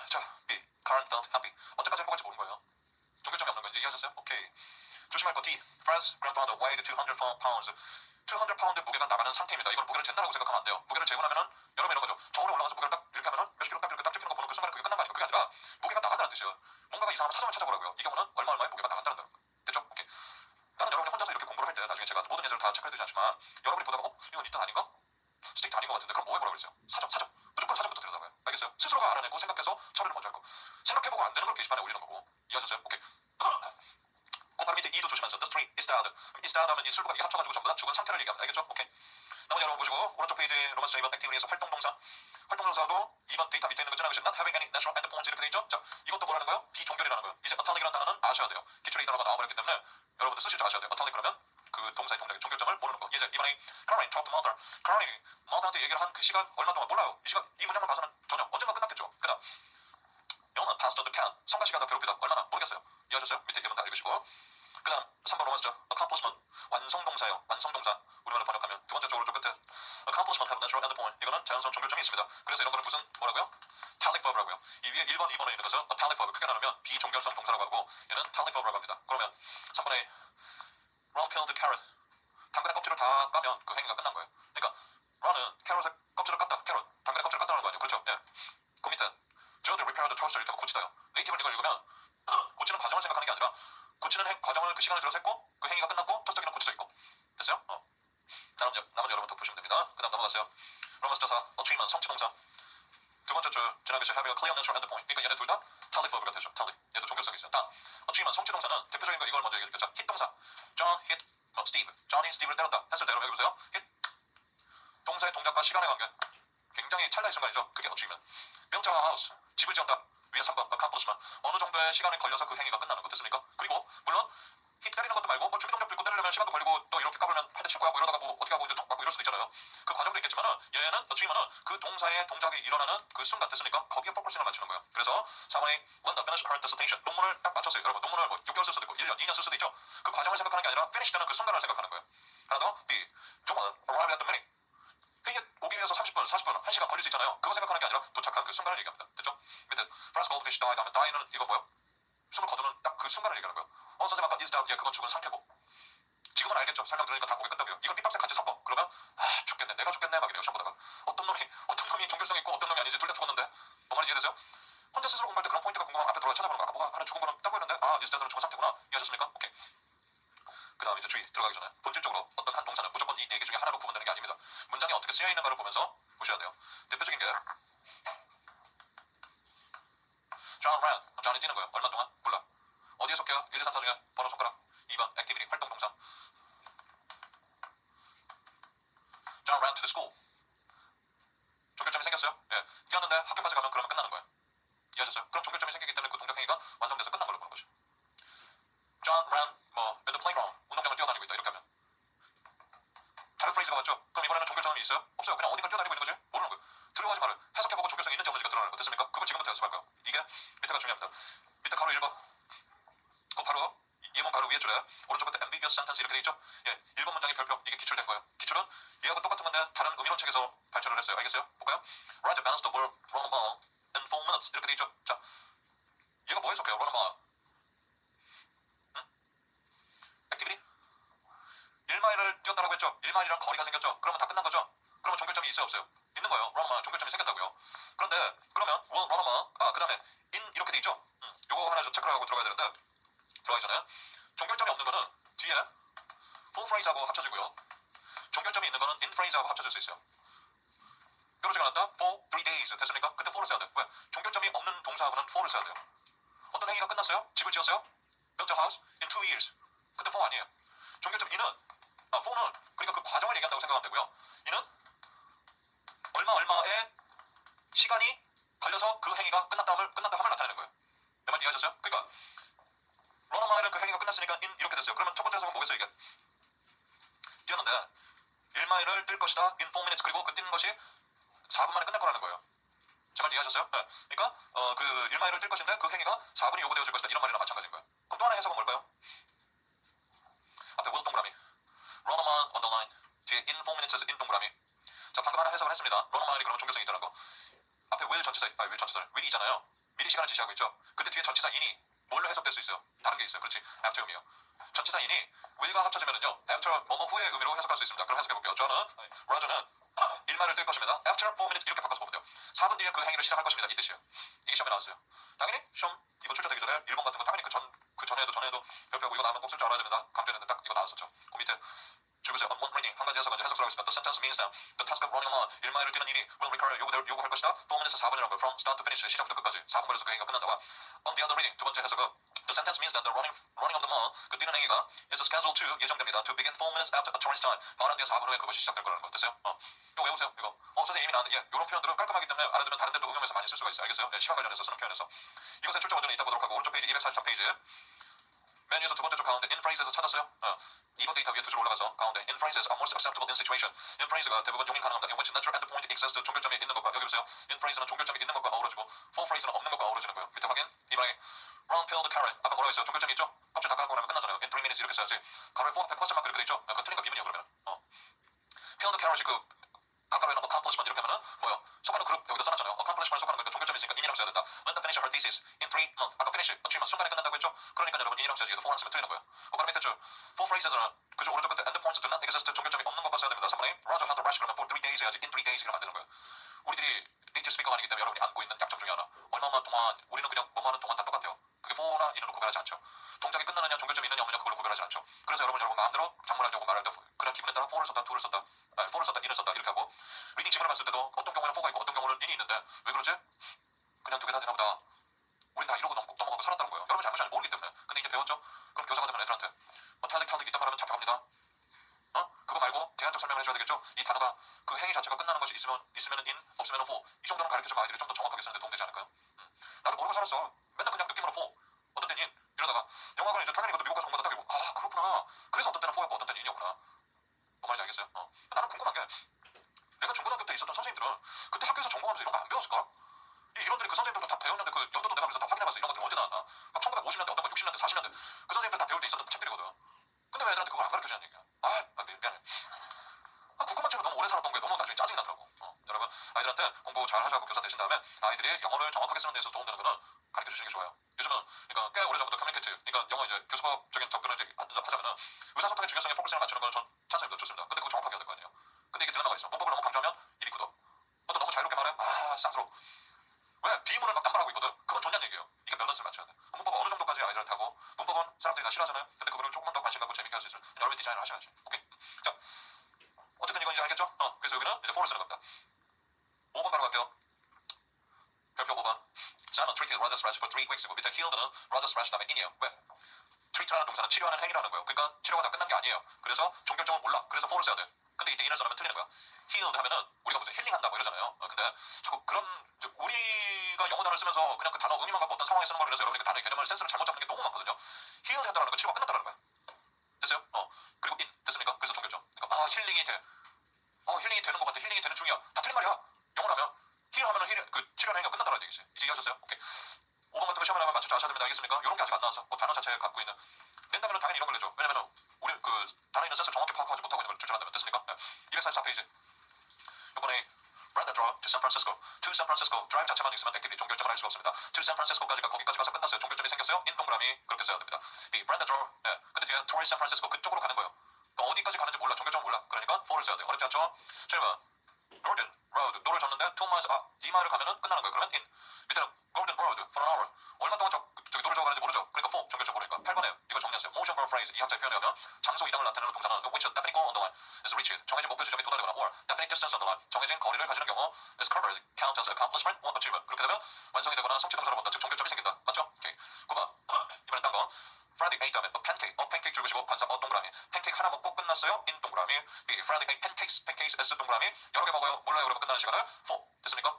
S1: 자, B. Current felt happy. 언제까지 행복할지 모르는 거예요. 종결점이 없는 거 이제 이해하셨어요? 오케이. 조심할 거 D. Fran's grandfather weighed 200 pounds. 200 파운드 무게가 나가는 상태입니다. 이걸 무게를 잰다고 생각하면 안 돼요. 무게를 재고 나면은 여러분 이런 거죠. 저울에 올라가서 무게를 딱 이렇게 하면은 몇십 킬로 딱 이렇게 딱 찍히는 거 보는 그 순간에 그게 끝난 거 아니에요. 그게 아니라 무게가 나간다는 뜻이에요. 뭔가가 이상한 사정을 찾아보라고요. 이 경우는 얼마의 무게가 나간다는 뜻. 됐죠? 오케이. 나는 여러분이 혼자서 이렇게 공부를 할 때 나중에 제가 모든 예제를 다 체크해드리지 않지만 여러분이 보다가 이건 니트 아닌가? 스틱트 아닌 것 같은데 그럼 뭐라고 그랬어요? 사정. 무조건 사정부터 들여다봐요. 알겠어요? 스스로가 알아내고 생각해서 처리를 먼저 할 거. 생각해보고 안 되는 걸 게시판에 올리는 거고. 이해하셨어요? 오케이. 그 바로 밑에 E도 조심하세요. The street is dead. is dead 하면 이 술과 이 합쳐가지고 전부 다 죽은 상태를 얘기합니다. 알겠죠? 오케이. 나머지 여러분 보시고 오른쪽 페이지 로마스 2번 액티비티에서 활동동사. 활동동사도 2번 데이터 밑에 있는 거 지나가시면 not having any natural endpoints 이렇게 돼 있죠? 자, 이것도 뭐라는 거예요? 비종결이라는 거예요. 이제 atonic이라는 단어는 아셔야 돼요. 기출에 이 단어가 나와버렸기 때문에 여러분들 쓰실 줄 아셔야 돼요. atonic 그러면 그 동사의 동작의 종결점을 모르는 거. 이제 이번에 Caroline talked to Martha. Caroline Martha한테 얘기를 한 그 시간 얼마 동안 몰라요. 이 시간 이 문장만 봐서는 전혀 언젠가 끝났겠죠. 그다음 영어는 passed on the can. 성가시가 더 괴롭히다. 얼마나 모르겠어요. 이해하셨어요? 밑에 여러분 다 읽으시고. 그 다음 3번 로마스죠. accomplishment 완성동사예요. 완성동사 우리말로 번역하면 두 번째 쪽으로 끝에 accomplishment have natural endpoint. 이거는 자연스러운 종결점이 있습니다. 그래서 이런 거는 무슨 뭐라고요? talic verb라고요. 이 위에 1번, 2번에 있는 것은 talic verb 크게 나누면 비종결성 동사라고 하고 얘는 talic verb라고 합니다. 그러면 3번에 run peeled carrot 당근의 껍질을 다 까면 그 행위가 끝난 거예요. 그러니까 run은 캐럿의 껍질을 깠다. 캐럿 당근의 껍질을 깠다는 거 아니에요. 그렇죠? 예. 그 밑에 Joe repair the toaster 이렇게 고치다요. 네이티브는 이걸 읽으면 고치는 과정을 생각하는 게 아니라 고치는 과정을 그 시간을 들어서 했고 그 행위가 끝났고 토스터기는 고쳐져 있고 됐어요? 나머지 여러분 더 보시면 됩니다. 그 다음 넘어가세요. 로마스 자사 achievement 성취동사 두 번째 줄 지나가시 having a clear natural endpoint. 그러니까 얘네 둘 다 talic verb가 되죠. talic 얘도 종결성이 있어요. 다음 achievement 성취동사는 대표적인 거 이걸 먼저 얘기해 줄게요. hit 동사 John hit Steve. John이 Steve를 때렸다 했을 때 여러분 여기 보세요. hit 동사의 동작과 시간의 관계 굉장히 찰나의 순간이죠. 그게 achievement. built a house 집을 지었다. 위에 3번 accomplishment 어느 정도의 시간이 걸려서 그 행위가 끝나는 것 됐습니까? 그리고 물론 히 때리는 것도 말고 뭐 주기동력도 있고 때리려면 시간도 걸리고 또 이렇게 까불면 한 대 칠 거야 뭐 이러다가 뭐 어떻게 하고 이제 촉 맞고 이럴 수도 있잖아요. 그 과정도 있겠지만은 얘는 achievment은 그 동사의 동작이 일어나는 그 순간 됐습니까? 거기에 포커싱을 맞추는 거예요. 그래서 4번에 when the finish her dissertation 논문을 딱 맞췄어요. 여러분 논문을 뭐 6개월 쓸 수도 있고 1년, 2년 쓸 수도 있죠. 그 과정을 생각하는 게 아니라 finish 되는 그 순간을 생각하는 거예요. 하나 더 B 정말 arrive at the minute 회의에 오기 위해서 30분, 40분, 1시간 걸릴 수 있잖아요. 그거 생각하는 게 아니라 도착한 그 순간을 얘기합니다. 됐죠? 밑에 Fran's goldfish died 하면 die는 이거 뭐요? 숨을 거두는 딱 그 순간을 얘기하는 거예요. 선생님 아까 is dead 예 그건 죽은 상태고 지금은 알겠죠? 설명 들으니까 다 고개 끄덕여요. 이걸 삐박스 같이 섞어. 그러면 죽겠네 내가 죽겠네 막 이래요. 시험 보다가 어떤 놈이 종결성 있고 어떤 놈이 아니지 둘 다 죽었는데 뭐 말인지 이해되세요? 혼자 스스로 공부할 때 그런 포인트가 궁금하면 앞에 돌아가 찾아보는 거. 아까 뭐가 하나 죽은 거는 딱 보였는데 is dead는 죽은 상태구나. 이해하셨습니까? 오케이. 그 다음 이제 주의 들어가기 전에 본질적으로 어떤 한 동사는 무조건 이 네 개 중에 하나로 구분되는 게 아닙니다. 문장이 어떻게 쓰여 있는가를 보면서 보셔야 돼요. 대표적인 게 John ran. John이 뛰는 거예요. 얼마 동안? 몰라. 어디에 속해요? 1, 2, 3, 4 중에 the school. 종결점이 생겼어요. 예, 뛰었는데 학교까지 가면 그러면 끝나는 거예요. 이해하셨어요? 그럼 종결점이 생기기 때문에 그 동작 행위가 완성돼서 끝난 걸로 보는 거죠. John ran in the playground. 운동장을 뛰어다니고 있다. 이렇게 하면 다른 프레이즈가 왔죠. 그럼 이번에는 종결점이 있어요? 없어요. 그냥 어디가 뛰어다니고 있는 거지? 모르는 거예요. 두려워하지 말아요. 해석해보고 종결성이 있는지 없는지가 드러나는 거. 됐습니까? 그걸 지금부터 연습할 거예요. 이게 밑에가 중요합니다. 밑에 가로 1번. 그 바로 예문 바로 위에 줄에 오른쪽 끝에 ambiguous sentence 이렇게 돼 있죠. 예, 1번 문장의 별표 이게 기출된 거예요. 기출은 얘하고 똑같은 건데 다른 의미론 책에서 발전을 했어요. 알겠어요? 볼까요? Write a balance the word run a mile in 4 minutes 이렇게 돼 있죠. 자, 얘가 뭐 해석해요? run a mile. 응? 액티비티? 1마일을 뛰었다라고 했죠. 1마일이랑 거리가 생겼죠. 그러면 다 끝난 거죠. 그러면 종결점이 있어요 없어요? 있는 거예요. run a mile 종결점이 생겼다고요. 그런데 그러면 will run a mile 그 다음에 in 이렇게 돼 있죠. 요거 하나 체크를 하고 들어가야 되는데 들어가기 전에 종결점이 없는 거는 뒤에 full phrase하고 합쳐지고요. 종결점이 있는 거는 in phrase하고 합쳐질 수 있어요. 뾰루지가 났다 for 3 days 됐습니까? 그때 for를 써야 돼. 왜? 종결점이 없는 동사하고는 for를 써야 돼요. 어떤 행위가 끝났어요? 집을 지었어요? built a house in 2 years 그때 for 아니에요. 종결점 in은 for는 그러니까 그 과정을 얘기한다고 생각하면 되고요. in은 얼마의 시간이 걸려서 그 행위가 끝났다 함을 나타내는 거예요. 내 말 이해하셨어요? 그러니까 run a mile은 그 행위가 끝났으니까 in 이렇게 됐어요. 그러면 첫 번째 해석은 뭐겠어요 이게? 뛰었는데 1마일을 뛸 것이다 in 4 minutes 그리고 그 뛰는 것이 4분 만에 끝날 거라는 거예요. 제 말 이해하셨어요? 네. 그러니까 그 1마일을 뛸 것인데 그 행위가 4분이 요구되어질 것이다 이런 말이랑 마찬가지인 거예요. 그럼 또 하나의 해석은 뭘까요? 앞에 will 동그라미 run a mile on the line 뒤에 in 4 minutes에서 in 동그라미. 자 방금 하나 해석을 했습니다. run a mile이 그러면 종결성이 있다는 거. 앞에 will이잖아요. will이 시간을 지시하고 있죠. 근데 뒤에 전치사 in이 뭘로 해석될 수 있어요? 다른 게 있어요. 그렇지. after 의미요. 전치사 in이 will과 합쳐지면은요. after 뭐뭐 후의 의미로 해석할 수 있습니다. 그럼 해석해볼게요. 저는 Roger는 1마일을 뛸 것입니다. after 4 minutes 이렇게 바꿔서 보면 돼요. 4분 뒤에 그 행위를 시작할 것입니다. 이 뜻이에요. 이게 시험에 나왔어요. 당연히 시험 이거 출제되기 전에 1번 같은 거 당연히 그 전에도 별표하고 이거 나오면 꼭 쓸 줄 알아야 됩니다. 강조했는데 딱 이거 나왔었죠. 그 밑에 줄보세요. On one reading 한 가지 해석을 하겠습니다. The sentence means that the task of running a mile 1마일을 뛰는 일이 will require 요구할 것이다. 4 minutes 4분이라는 거예요. From start to finish 시작부터 끝까지 4분 걸려서 그 행위가 끝난다가 On the other reading 두 번째 해석은 The sentence means that the running of the mile 그 뛰는 행위가 is scheduled to 예정됩니다. To begin 4 minutes after a tourist time 말한 뒤에 4분 후에 그것이 시작될 거라는 거 됐어요? 이거 외우세요. 이거 선생님 이미 나왔는데 이런 표현들은 깔끔하기 때문에 알아두면 다른 데도 응용해서 많이 쓸 수가 있어요. 알겠어요? 시간 관련해서 쓰는 표현에서 이것의 출제 원전은 이따 보도록 하고 오른쪽 페이지 243페이지 메뉴에서 두 번째 줄 가운데 in phrases에서 찾았어요. 2번 데이터 위에 두 줄 올라가서 가운데 in phrases are most acceptable in situation. in phrase가 대부분 용인 가능합니다. in which natural endpoint exists 종결점이 있는 것과 여기 보세요. in phrase는 종결점이 있는 것과 어우러지고 for phrase는 없는 것과 어우러지는 거예요. 밑에 확인. 이번에 run fill the carrot 아까 뭐라고 했어요? 종결점이 있죠? 껍질 다 깔고 나면 끝나잖아요. in 3 minutes 이렇게 써야지. 가로에 for 앞에 퀘스천 마크 이렇게 돼 있죠? 그거 틀린 거 비문이에요 그러면. fill the carrot이 그 가까이는 accomplishment 이렇게 하면은 뭐요? 속하는 그룹 여기다 써놨잖아요. accomplishment 속하는 거니까 종결점이 있으니까 in이라고 써야 된다. When the finish her thesis in 3 months 아까 finish 3 months 순간에 끝난다고 했죠? 그러니까 여러분 in이라고 써야지. 4안 쓰면 틀리는 거예요. 그 바로 밑에 줄 for phrase는 그죠? 오른쪽 끝에 end points do not exist 종결점이 없는 것과 써야 됩니다. 3번에 Roger had the rush 그러면 for 3 days 해야지 in 3 days 이러면 안 되는 거예요. 우리들이 네이티브 스피커가 아니기 때문에 여러분이 안고 있는 약점 중에 하나 얼마만 동안 우리는 그냥 뭐만 하는 동안 다 똑같아요. 그게 for나 in으로 구별하지 않죠. 동작이 끝나느냐 종결점이 있느냐 없느냐 그걸로 구별하지 않죠. 그래서 여러분 마음대로 작문하려고 말할 때 그냥 기분에 따라 for를 썼다 to를 썼다 for를 썼다 in을 썼다 이렇게 하고 리딩 지문을 봤을 때도 어떤 경우에는 for가 있고 어떤 경우는 in이 있는데 왜 그러지? 그냥 두 개 다 되나 보다. 우린 다 이러고 넘어가고 살았다는 거예요. 여러분 잘못이 아닌지 모르기 때문에. 근데 이제 배웠죠? 그럼 교사가 되면 애들한테 탈릭 있단 말하면 잡혀갑니다. 그거 말고 대안적 설명을 해줘야 되겠죠? 이 단어가 그 행위 자체가 끝나는 것이 있으면은 in, 없으면은 for 이 정도는 가르쳐주면 아이들이 좀 더 정확하게 쓰는데 도움되지 않을까요? 나도 모르고 살았어. 맨날 그냥 느낌으로 for 어떤 때는 in 이러다가 영화관 이제 당연히 이것도 미국 가서 공부하다 딱이고 아 그렇구나. 그래서 어떤 때는 for였고 어떤 때는 in이었구나. 뭔 말인지 알겠어요? 나는 궁금한 게 내가 중고등학교 때 있었던 선생님들은 그때 학교에서 전공하면서 이런 거 안 배웠을까? 이 이론들이 그 선생님들도 다 배웠는데 그 연도도 내가 그래서 다 확인해봤어. 이런 것들이 언제 나왔나? 막 1950년대 어떤 건 60년대 40년대 그 선생님들 다 배울 때 있었던 책들이거든. 근데 왜 애들한테 그걸 안 가르쳐주냐는 얘기야. 미안해. 국어만 책으로 너무 오래 살았던 게 너무 나중에 짜증이 나더라고. 여러분 아이들한테 공부 잘 하자고 교사 되신 다음에 아이들이 영어를 정확하게 쓰는 데서 도움되는 거는 가르쳐 주시는 게 좋아요. 요즘은 그러니까 꽤 오래전부터 커뮤니케이트 그러니까 영어 이제 교수법적인 접근을 이제 하자면은 의사소통의 중요성에 포커스를 맞추는 거는 전 찬성입니다. 좋습니다. 근데 그거 정확하게 해야 될 거 아니에요. 근데 이게 드러나가 있어. 문법을 너무 강조하면 입이 굳어. 또 너무 자유롭게 말해 쌍스러워. 왜? 비문을 막 남발하고 있거든. 그건 좋냐는 얘기예요. 이게 밸런스를 맞춰야 돼. 문법은 어느 정도까지 아이들한테 하고 문법은 사람들이 다 싫어하잖아요. 근데 그거를 조금만 더 관심 갖고 재밌게 할 수 있어요. 여러분 디자인을 하셔야지. 오케이? 자, 어쨌든 이건 이제 알겠죠? 그래서 여기는 이제 for를 쓰는 겁니다. 5번 바로 갈게요. 별표 5번. Simon treated Roger Sprash for 3 weeks. 밑에 healed는 Roger Sprash 다음에 in이에요. 왜? treat라는 동사는 치료하는 행위라는 거예요. 그러니까 치료가 다 끝난 게 아니에요. 그래서 종결점을 몰라. 그래서 for를 써야 돼. 근데 이때 in을 써놓으면 틀리는 거야. Heal healed 하면은 우리가 무슨 힐링한다 뭐 이러잖아요. 근데 자꾸 그런 우리가 영어 단어를 쓰면서 그냥 그 단어 의미만 갖고 어떤 상황에 쓰는 걸로 인해서 여러분이 그 단어의 개념을 센스를 잘못 잡는 게 너무 많거든요. healed 한다라는 건 치료가 끝났다라는 거야. 됐어요? 그리고 in 됐습니까? 그래서 종교죠. 그러니까 힐링이 돼. 힐링이 되는 것 같아. 힐링이 되는 중이야. 다 틀린 말이야. 영어라면 힐 하면은 그 치료하는 행위가 끝났다라는 얘기지. 이제 이해하셨어요? 오케이. 5번 같은 거 시험을 하면 맞춰서 아셔야 됩니다. 알겠습니까? 이런 게 아직 안 나와서 단어 자체에 갖고 있는 낸다면 당연히 이런 걸 내죠. 왜냐면 우리 그 단어 있는 센스 정확히 파악하지 못하고 있는 걸 출제한다면 됐습니까? 244페이지. 이번에 브랜드드로 to San Francisco. to San Francisco 드라이브 자체만 있으면 액티비티 종결점을 할 수가 없습니다. to San Francisco까지가 거기까지 가서 끝났어요. 종결점이 생겼어요. 인 동그라미 그렇게 써야 됩니다. B 브랜드드로 근데 뒤에 towards San Francisco 그쪽으로 가는 거예요. 그러니까 어디까지 가는지 몰라. 종결점 몰라. 그러니까 for를 써야 돼요. 어렵지 않죠? 7번 Northern Road 노를 줬는데 2 miles 이 마일을 가면은 끝나는 거예요. 그러면 in 밑에는 Golden Road for an hour 얼마 동안 저기 노를 저가는지 모르죠. 그러니까 for 종결점 모르니까 8번에 이거 정리하세요. Motion for a phrase 이 학자의 표현에 의하면 장소 이동을 나타내는 동사는 which definite goal on the line is reached 정해진 목표 지점에 도달하거나 or definite distance on the line 정해진 거리를 가지는 경우 is covered count as accomplishment or achievement 그렇게 되면 완성이 되거나 성취 동사로 본다. 즉 종결점이 생긴다. 맞죠? 오케이. 9번 이번엔 딴 거 Friday ate 다음에 팬케이크 줄거시고 반사 동그라미 팬케이크 하나 먹고 끝났어요. 인 동그라미 B Friday ate 팬케이크 S 동그라미 여러 개 먹어요. 몰라요. 그러면 끝나는 시간을 4 됐습니까?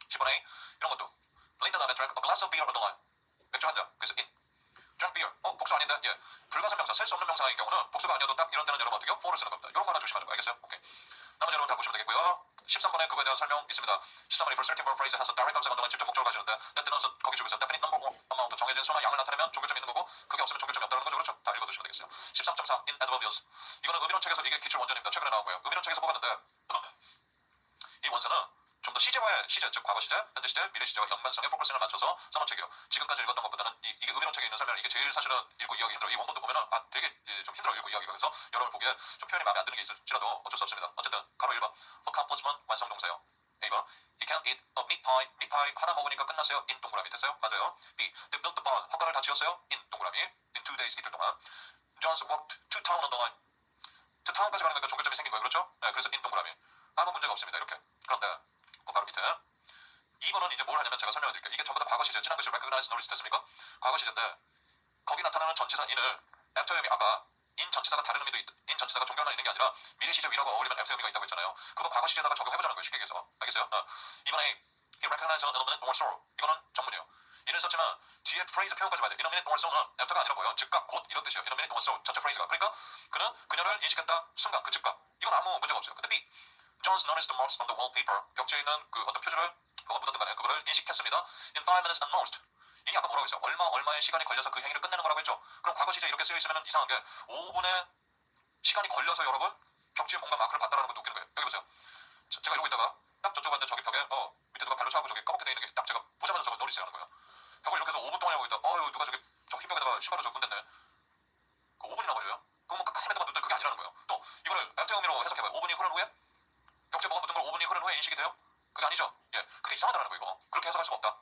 S1: 10번에 이런 것도 Linda 다음에 drank a glass of beer on the line 맥주 한 잔 그래서 in drank beer 복수 아닌데 예 불가산 명사 셀 수 없는 명사인 경우는 복수가 아니어도 딱 이런 때는 여러분 어떻게요? for를 쓰는 겁니다. 이런 거 하나 조심하는 거 알겠어요? 오케이. 나머지 여러분 다 보시면 되겠고요. 13번에 그거에 대한 설명 있습니다. 13번에 for certain verb phrase has a direct object on the line 직접 목적을 가지는데 that denotes 거기 쪽에서 definite number amount 정해진 수나 양을 나타내면 종결점이 있는 거고 그게 없으면 종결점이 없다는 거죠. 그렇죠? 다 읽어두시면 되겠어요. 13.4 in adverbials 이거는 의미론 책에서 이게 기출 원전입니다. 최근에 나온 거예요. 의미론 책에서 뽑았는데 이 원서는 좀 더 시제와의 시제, 즉 과거 시제, 현재 시제, 미래 시제와 연관성에 포커스를 맞춰서 써놓은 책이에요. 지금까지 읽었던 것보다는 이게 의미론 책에 있는 설명 이게 제일 사실은 읽고 이해하기 힘들어. 이 원본도 보면은 되게 좀 힘들어 읽고 이해하기가. 그래서 여러분 보기에 좀 표현이 마음에 안 드는 게 있을지라도 어쩔 수 없습니다. 어쨌든 가로 1번 accomplishment 완성 동사요. A번 he can't eat a meat pie 하나 먹으니까 끝났어요. in 동그라미 됐어요? 맞아요. B they built the barn 허가를 다 지었어요. in 동그라미 in 2 days 이틀 동안 John's walked to town on the line to town까지 가는 거니까 종결점이 생긴 거예요. 그렇죠? 네, 그래서 in 동그라미 아무 문제가 없습니다. 이렇게 그런데 그 바로 밑에 2번은 이제 뭘 하냐면 제가 설명해 드릴게요. 이게 전부 다 과거 시제, 지난 글씨 recognize notice 됐습니까? 과거 시제인데 거기 나타나는 전치사 in을 after 의미 아까 in 전치사가 다른 의미도 in 전치사가 종결만 있는 게 아니라 미래 시제 위라고 어울리면 after 의미가 있다고 했잖아요. 그거 과거 시제에다가 적용해보자는 거예요. 쉽게 얘기해서. 알겠어요? 이번에 he recognized an element more sorrow 이거는 전문이에요. in을 썼지만 뒤에 프레이즈 표현까지 봐야 돼요. in a minute more sorrow는 after가 아니라 뭐예요? 즉각 곧 이런 뜻이에요. in a minute more sorrow 전체 프레이즈가. 그러니까 그는 그녀를 인식했다 순간 그 즉각 이건 아무 문제가 없어요. 근데 B Jones noticed the marks on the wallpaper 벽지에 있는 그 어떤 표지를 뭐가 묻었든 간에 그거를 인식했습니다. In 5 minutes at most. 이게 아까 뭐라고 했죠? 얼마의 시간이 걸려서 그 행위를 끝내는 거라고 했죠? 그럼 과거 시제 이렇게 쓰여 있으면 이상한 게 5분의 시간이 걸려서 여러분 벽지에 뭔가 마크를 봤다라는 것도 웃기는 거예요. 여기 보세요. 제가 이러고 있다가 딱 저쪽 왔는데 저기 벽에 밑에 누가 발로 차고 저기 까맣게 돼 있는 게 딱 제가 보자마자 저거 노리스 하는 거예요. 벽을 이렇게 해서 5분 동안 하고 있다. 누가 저기 저 흰벽에다가 신발을 저거 문댔네. 그 5분이나 걸려요? 그거 뭐 깜깜한 데만 눈 그게 아니라는 거예요. 또 이거를 애프터 의미로 해석해봐요. 5분이 흐른 후에 벽지에 뭐가 묻은 걸 5분이 흐른 후에 인식이 돼요? 그게 아니죠. 예, 그게 이상하다는 거예요. 이거 그렇게 해석할 수가 없다.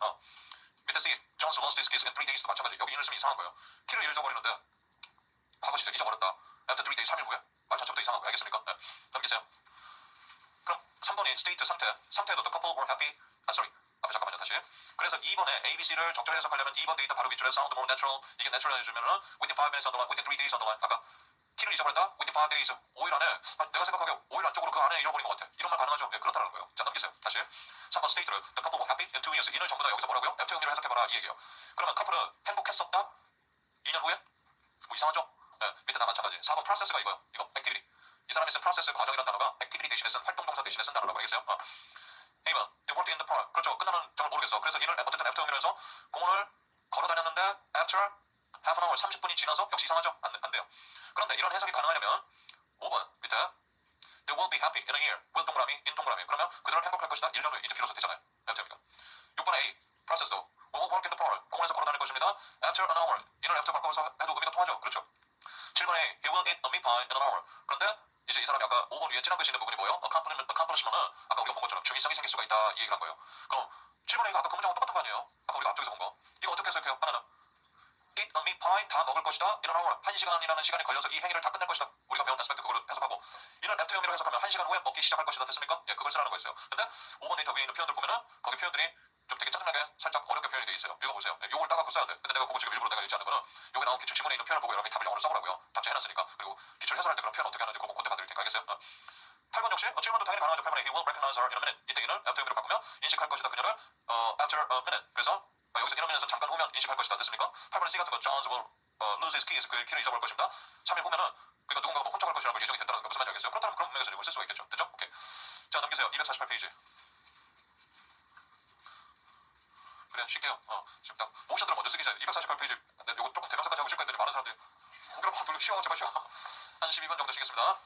S1: 밑에 C, John's lost his keys in 3 days도 마찬가지. 여기 인을 쓰면 이상한 거예요. 키를 잃어버리는데 과거 시제 잊어버렸다. After 3 days 3일 후에 말 자체부터 이상한 거예요. 알겠습니까? 네. 넘기세요. 그럼 3번이 state 상태에도 the couple were happy. sorry. 앞에 잠깐만요 다시. 그래서 2번에 ABC를 적절히 해석하려면 2번 데이터 바로 밑줄에 sound more natural 이게 natural 해주면은 within 5 minutes on the line, within 3 days on the line. 아까 키를 잊어버렸다. within 5 days 5일 안에 내가 생각하기에 5일 안쪽으로 그 안에 잃어버린 것 같아. 이런 말 가능하죠? 예, 그렇다는 거예요. 자 넘기세요. 다시. 3번 state를 the couple were happy in 2 years. 이는 전부 다 여기서 뭐라고요? after 의미로 해석해봐라 이 얘기예요. 그러면 커플은 행복했었다. 2년 후에? 뭐 이상하죠? 예, 밑에 다 마찬가지. 4번 process가 이거요. 이거 activity. 이 사람이 쓴 process 과정이라는 단어가 activity 대신에 쓴 활동 동사 대신에 쓴 단어라고 알겠어요? A번 they worked in the park. 그렇죠. 끝나는 점을 모르겠어. 그래서 이를 어쨌든 after 의미로 해서 공원을 걸어 다녔는데 after half an hour 30분이 지나서 역시 이상하죠? 안 돼요. 그런데 이런 해석이 가능하려면 5번 밑에 they will be happy in a year. will 동그라미 in 동그라미. 그러면 그들은 행복할 것이다. 1년 후에 이제 비로소 되잖아요. after입니다. 6번 A process도 we will work in the park. 공원에서 걸어 다닐 것입니다. after an hour. 이를 after 바꿔서 해도 의미가 통하죠. 그렇죠. 7번에 he will eat a meat pie in an hour. 그런데 이제 이 사람이 아까 5번 위에 진한 글씨 있는 부분이 뭐예요? accomplishment은 아까 우리가 본 것처럼 중의성이 생길 수가 있다 이 얘기를 한 거예요. 그럼 7번에 이거 아까 그 문장과 똑같은 거 아니에요? 아까 우리가 앞쪽에서 본 거. 이거 어떻게 해석해요? 하나는 eat a meat pie 다 먹을 것이다. in an hour 1시간이라는 시간이 걸려서 이 행위를 다 끝낼 것이다. 우리가 배운 아스펙트 그걸 해석하고 이는 after 의미로 해석하면 1시간 후에 먹기 시작할 것이다. 됐습니까? 예, 그걸 쓰라는 거였어요. 근데 5번 데이터 위에 있는 표현들 보면은 거기 표현들이 좀 되게 짜증나게 살짝 어렵게 표현이 되어 있어요. 읽어보세요. 예, 요걸 따갖고 써야 돼. 근데 내가 그거 지금 일부러 내가 읽지 않는 거는 여기 나온 기출 지문에 있는 표현을 보고 여러분이 답을 영어로 써보라고요. 답지 해놨으니까. 그리고 기출 해설할 때 그런 표현 어떻게 하는지 그거 그때 봐드릴 테니까 알겠어요? 8번 8번 역시 질문도 당연히 가능하죠. 8번에 he will recognize her in a minute. 이때 in을 after min으로 바꾸면 인식할 것이다 그녀를 after a minute. 그래서 여기서 in a minute에서 잠깐 후면 인식할 것이다. 됐습니까? 8번에 C 같은 거 John will lose his keys. 그 키를 잊어버릴 것입니다. 3일 후면은 그러니까 누군가가 뭐 훔쳐갈 것이라고 예정이 됐다는 거 무슨 말인지 알겠어요? 그렇다면 그런 문맥에서 이걸 쓸 수가 있겠죠. 됐죠? 오케이. 자 넘기세요. 248페이지. 그래 쉴게요. 지금 딱 모션들을 먼저 쓰기 전에 248페이지 요거 조금 대명사까지 하고 쉴까 했더니 많은 사람들이 고개를 확 돌리고 쉬어 제발 쉬어. 한 12분 정도 쉬겠습니다.